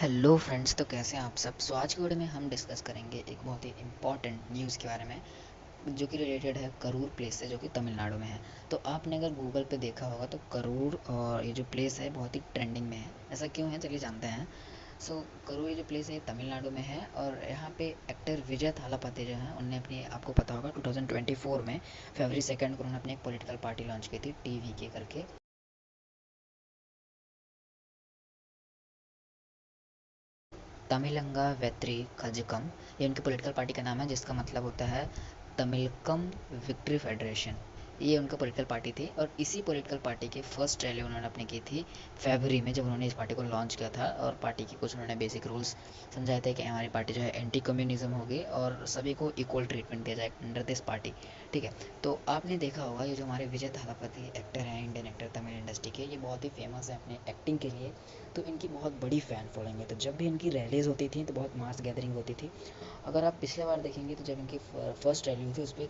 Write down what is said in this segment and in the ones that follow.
Hello friends, तो कैसे हैं आप सब। सो आज की वीडियो में हम डिस्कस करेंगे एक बहुत ही इम्पॉर्टेंट न्यूज़ के बारे में जो कि रिलेटेड है करूर प्लेस से, जो कि तमिलनाडु में है। तो आपने अगर गूगल पे देखा होगा तो करूर और ये जो प्लेस है बहुत ही ट्रेंडिंग में है। ऐसा क्यों है, चलिए जानते हैं। सो करूर ये जो प्लेस है तमिलनाडु में है और यहाँ पे एक्टर विजय थालापति जो है उनने अपनी, आपको पता होगा 2024 में फरवरी 2 को उन्होंने अपनी एक पॉलिटिकल पार्टी लॉन्च की थी टीवी के करके। तमिलंगा वेत्री खजकम, ये उनकी पॉलिटिकल पार्टी का नाम है, जिसका मतलब होता है तमिलकम विक्ट्री फेडरेशन। ये उनका पॉलिटिकल पार्टी थी और इसी पॉलिटिकल पार्टी की फर्स्ट रैली उन्होंने अपनी की थी फरवरी में, जब उन्होंने इस पार्टी को लॉन्च किया था। और पार्टी की कुछ उन्होंने बेसिक रूल्स समझाए थे कि हमारी पार्टी जो है एंटी कम्युनिज्म होगी और सभी को इक्वल ट्रीटमेंट दिया जाए अंडर दिस पार्टी। ठीक है। तो आपने देखा होगा ये जो हमारे विजय थालापति एक्टर हैं, इंडियन एक्टर तमिल इंडस्ट्री के, ये बहुत ही फेमस है अपने एक्टिंग के लिए। तो इनकी बहुत बड़ी फ़ैन फॉलोइंग है। तो जब भी इनकी रैलीज़ होती थी तो बहुत मास गैदरिंग होती थी। अगर आप पिछले बार देखेंगे तो जब इनकी फर्स्ट रैली हुई थी उस पर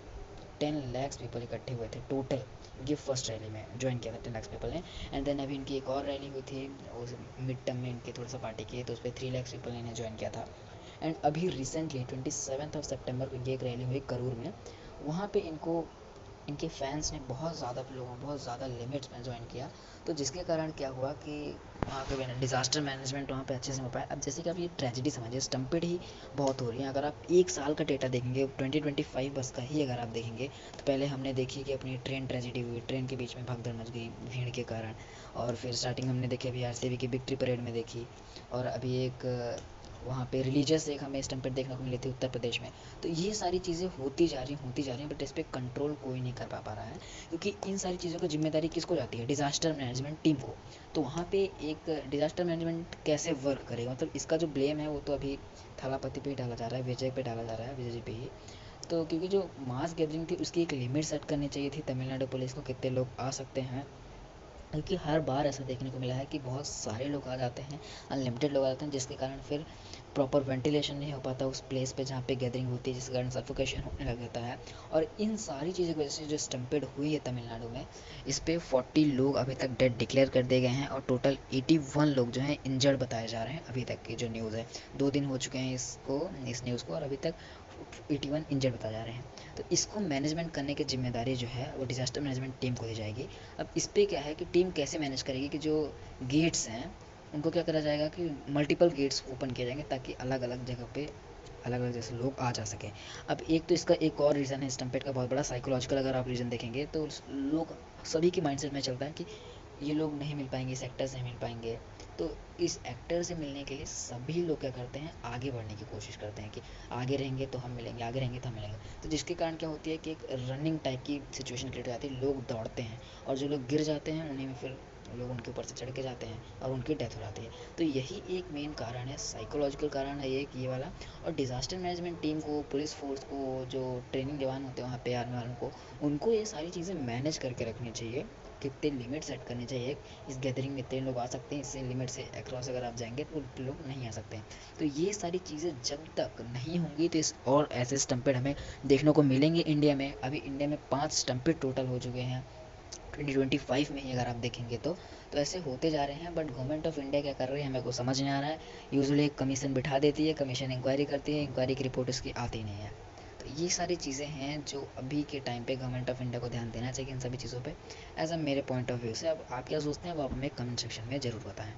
10 लाख पीपल इकट्ठे हुए थे टोटल। इनकी फर्स्ट रैली में ज्वाइन किया था 10 लाख पीपल ने। एंड देन अभी इनकी एक और रैली हुई थी उस मिड टर्म में इनके थोड़ा सा पार्टी की, तो उस पर 3 लाख पीपल ने ज्वाइन किया था। एंड अभी रिसेंटली 27 सितंबर को इनकी एक रैली हुई करूर में। वहाँ पे इनको, इनके फैंस ने बहुत ज़्यादा लोगों, बहुत ज़्यादा लिमिट्स में ज्वाइन किया। तो जिसके कारण क्या हुआ कि वहाँ पे डिज़ास्टर मैनेजमेंट वहाँ पे अच्छे से हो पाया। अब जैसे कि आप ये ट्रेजिडी समझिए, स्टम्पेड ही बहुत हो रही है। अगर आप एक साल का डेटा देखेंगे 2025 बस का ही अगर आप देखेंगे तो पहले हमने देखी कि अपनी ट्रेन ट्रेजिडी हुई, ट्रेन के बीच में भगदड़ मच गई भीड़ के कारण। और फिर स्टार्टिंग हमने देखी अभी आरसीबी की विक्ट्री परेड में देखी। और अभी एक वहाँ पे रिलीजियस एक हमें स्टम्पेड देखने को मिली थी उत्तर प्रदेश में। तो ये सारी चीज़ें होती जा रही हैं, बट इस पर कंट्रोल कोई नहीं कर पा रहा है, क्योंकि इन सारी चीज़ों की जिम्मेदारी किसको जाती है, डिज़ास्टर मैनेजमेंट टीम को। तो वहाँ पे एक डिज़ास्टर मैनेजमेंट कैसे वर्क करेगा, मतलब इसका जो ब्लेम है वो तो अभी थालापति पे ही डाला जा रहा है, विजय पे डाला जा रहा है, विजय जी पे ही। तो क्योंकि जो मास गैदरिंग थी उसकी एक लिमिट सेट करनी चाहिए थी तमिलनाडु पुलिस को, कितने लोग आ सकते हैं। क्योंकि हर बार ऐसा देखने को मिला है कि बहुत सारे लोग आ जाते हैं, अनलिमिटेड लोग आ जाते हैं, जिसके कारण फिर प्रॉपर वेंटिलेशन नहीं हो पाता उस प्लेस पे जहाँ पे गैदरिंग होती है, जिसके कारण सफोकेशन होने लग जाता है। और इन सारी चीज़ों की वजह से जो स्टम्पेड हुई है तमिलनाडु में, इस पे 40 लोग अभी तक डेड डिक्लेयर कर दिए गए हैं और टोटल 81 लोग जो हैं इंजर्ड बताए जा रहे हैं अभी तक की जो न्यूज़ है। 2 दिन हो चुके हैं इसको, इस न्यूज़ को, और अभी तक 81 इंजर्ड बताए जा रहे हैं। तो इसको मैनेजमेंट करने की जिम्मेदारी जो है वो डिज़ास्टर मैनेजमेंट टीम को दी जाएगी। अब इस पे क्या है कि टीम कैसे मैनेज करेगी कि जो गेट्स हैं उनको क्या करा जाएगा कि मल्टीपल गेट्स ओपन किए जाएंगे, ताकि अलग अलग जगह पे अलग अलग जैसे लोग आ जा सकें। अब एक तो इसका एक और रीज़न है स्टम्पेट का बहुत बड़ा साइकोलॉजिकल, अगर आप रीज़न देखेंगे तो लोग सभी के माइंडसेट में चलता है कि ये लोग नहीं मिल पाएंगे, इस एक्टर से नहीं मिल पाएंगे। तो इस एक्टर से मिलने के लिए सभी लोग क्या करते हैं, आगे बढ़ने की कोशिश करते हैं कि आगे रहेंगे तो हम मिलेंगे, आगे रहेंगे तो हम मिलेंगे। तो जिसके कारण क्या होती है कि एक रनिंग टाइप की सिचुएशन क्रिएट हो जाती है, लोग दौड़ते हैं और जो लोग गिर जाते हैं उन्हीं में फिर लोग उनके ऊपर से चढ़ के जाते हैं और उनकी डेथ हो जाती है। तो यही एक मेन कारण है, साइकोलॉजिकल कारण है एक ये वाला। और डिज़ास्टर मैनेजमेंट टीम को, पुलिस फोर्स को, जो ट्रेनिंग जवान होते हैं वहाँ पे आर्मी वालों को, उनको ये सारी चीज़ें मैनेज करके रखनी चाहिए। कितने लिमिट सेट करनी चाहिए, इस गैदरिंग में इतने लोग आ सकते हैं, इससे लिमिट से अक्रॉस अगर आप जाएंगे तो लोग नहीं आ सकते हैं। तो ये सारी चीज़ें जब तक नहीं होंगी तो इस और ऐसे स्टम्पेड हमें देखने को मिलेंगे इंडिया में। अभी इंडिया में 5 स्टम्पेड टोटल हो चुके हैं 2025 में ही, अगर आप देखेंगे तो ऐसे होते जा रहे हैं। बट गवर्नमेंट ऑफ इंडिया क्या कर रही है हमें को समझ नहीं आ रहा है। यूजुअली एक कमीशन बिठा देती है, कमीशन इंक्वायरी करती है, इंक्वायरी की रिपोर्ट उसकी आती नहीं है। तो ये सारी चीज़ें हैं जो अभी के टाइम पे गवर्नमेंट ऑफ इंडिया को ध्यान देना चाहिए इन सभी चीज़ों पे, एज अ मेरे पॉइंट ऑफ व्यू से। अब आप क्या सोचते हैं वो आप हमें कमेंट सेक्शन में ज़रूर बताएं।